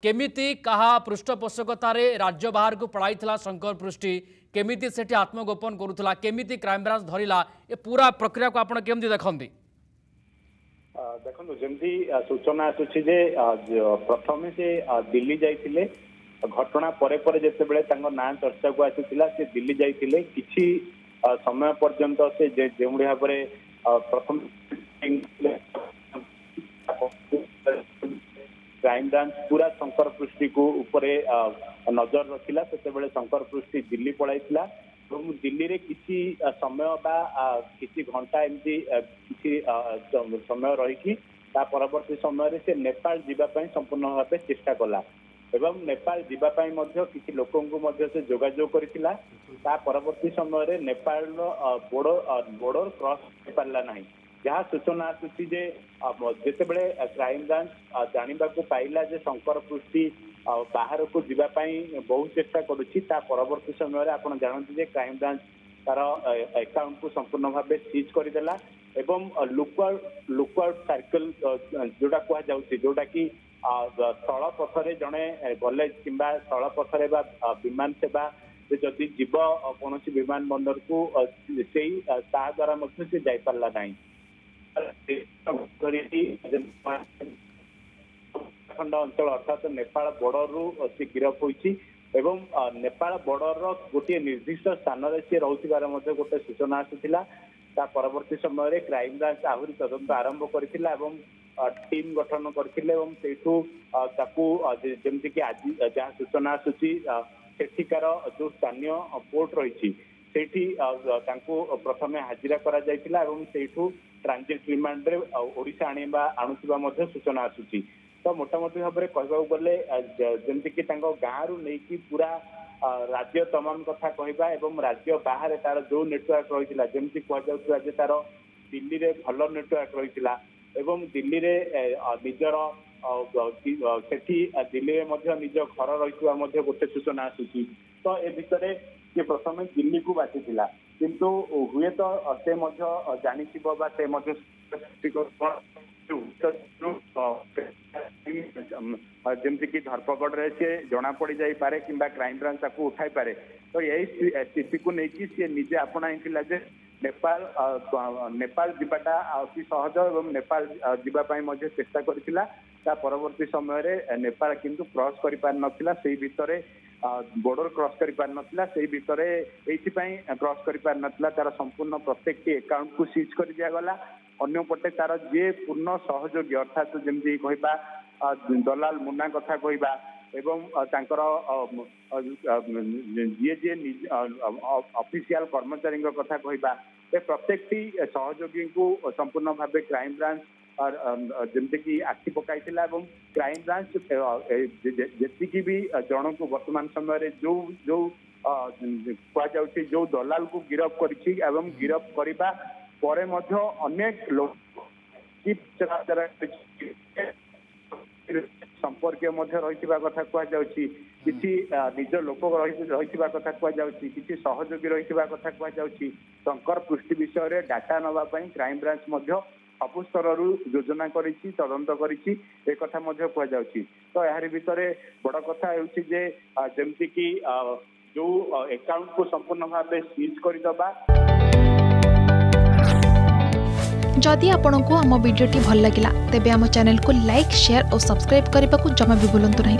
केमिति कहा पृष्ठपोषकतार राज्य बाहर को पड़ाई शंकर पृष्टि केमिति सेठी आत्मगोपन करुला केमिति क्राइमब्रांच धरला ए पूरा प्रक्रिया को आपण केमती देखती देखो जमी सूचना आसूची जे प्रथम से दिल्ली जाइए घटना परे परे जेतेबेले ना चर्चा को आसीथिला से दिल्ली जाइए किछि समय पर्यंत से जो भाव में प्रथम क्राइम ब्रांच पूरा शंकर पृष्टि को उपरे नजर रखिला से शंकर पृष्टि दिल्ली पळाइथिला और दिल्ली रे किसी समय बा किसी घंटा एमती किसी समय रही परवर्ती समय से नेपाल जीवाई संपूर्ण भाव चेष्टा कला एवं नेपाल जीवाई किसी लोक से जोगाजोग करता परवर्ती समय नेपाल बॉर्डर क्रॉस कर पारा ना जहाँ सूचना आसूची जितेबले क्राइम ब्रांच जानवा पाइला जे शंकर पृष्टि बाहर को जीवाई बहुत चेष्टा करुच्ची परवर्ती समय आप जानते क्राइम ब्रांच तार अकाउंट को संपूर्ण भाव सीज करदेला एवं लुकआउट सर्कल जोटा कहुच्छे जोटा कि स्थल पथरे जड़े गले कि स्थल पथरे विमान सेवा जदि जीव कौन विमान बंदर को से द्वारा से जापारा ना खंड अंचल अर्थात नेपाल बॉर्डर रु से गिरफ होती एवं नेपाल बॉर्डर गोटे निर्दिष्ट स्थान से रोबार गोटे सूचना आसाला परवर्ती समय क्राइम ब्रांच आहरी तदंत आरंभ करथिला एवं टीम गठन करथिले एवं सेठू जमती कि आज जहाँ सूचना आसूची सेठिकार जो स्थानीय पोर्ट रही प्रथम हाजिरा करा जायतिला एवं सेठू ट्रांजिट रिमांड रे ओडिशा आणुवा सूचना आसूची तो मोटामोटी भाव में कहवा गले जमती कि गाँव रु नहीं पूरा राज्य तमाम कथा कहवा एवं राज्य बाहर तार जो नेटवर्क रही जमती कहु तार दिल्ली रे भल नेटवर्क रही एवं दिल्ली रे निजर सेठी दिल्ली में निज घर रही गोटे सूचना आसूची तो ए भितर ये प्रथम दिल्ली को बांटी किंतु हुए तो से जानी जमती कि धरपकड़ रे सी जना पड़ जापे कि क्राइम ब्रांच उठाई पारे तो यही स्थिति को लेकिन सी निजे आपणाई नेपाल नेपाल जीवाटा अति सहज और नेपाल जीवाई चेष्टा करता परवर्ती समय नेपाल किंतु क्रॉस कर पार नथिला सेही भितरे बॉर्डर क्रॉस कर पार नथिला सेही भितरे एइथिपाई क्रॉस कर पार नथिला तार संपूर्ण प्रत्येक अकाउंट को सीज कर दिया गला अन्य पटे तार जे पूर्ण सहयोगी अर्थात जमती कहबा दलाल मुन्ना कथा कहबा एवं तांकर जे ऑफिशियल कर्मचारी कथा कहबा ए प्रत्येक सहयोगी को संपूर्ण भाव क्राइम ब्रांच और जमती कि आखि पकाई क्राइम ब्रांच जी भी जन को वर्तमान समय जो जो कहुच्छे जो दलाल को गिरफ कर गिरफ करने पर अनेक लोग संपर्क रही कथा कहुच्छी किसी निज लोक रही कथा कहुच्छी किसी सहयोगी रही कथा कहुच्छी शंकर पृष्टि विषय में डाटा नापी क्राइम ब्रांच सबु स्तर योजना कर तदंत कथा कहुच्छी तो यार भितर बड़ कथा जमती कि जो अकाउंट को संपूर्ण भाव सीज करदबा। जदि आपंक आम भिडी भल लगा तेब आम चैनल को लाइक शेयर और सब्सक्राइब करने को जमा भी भूलु नहीं।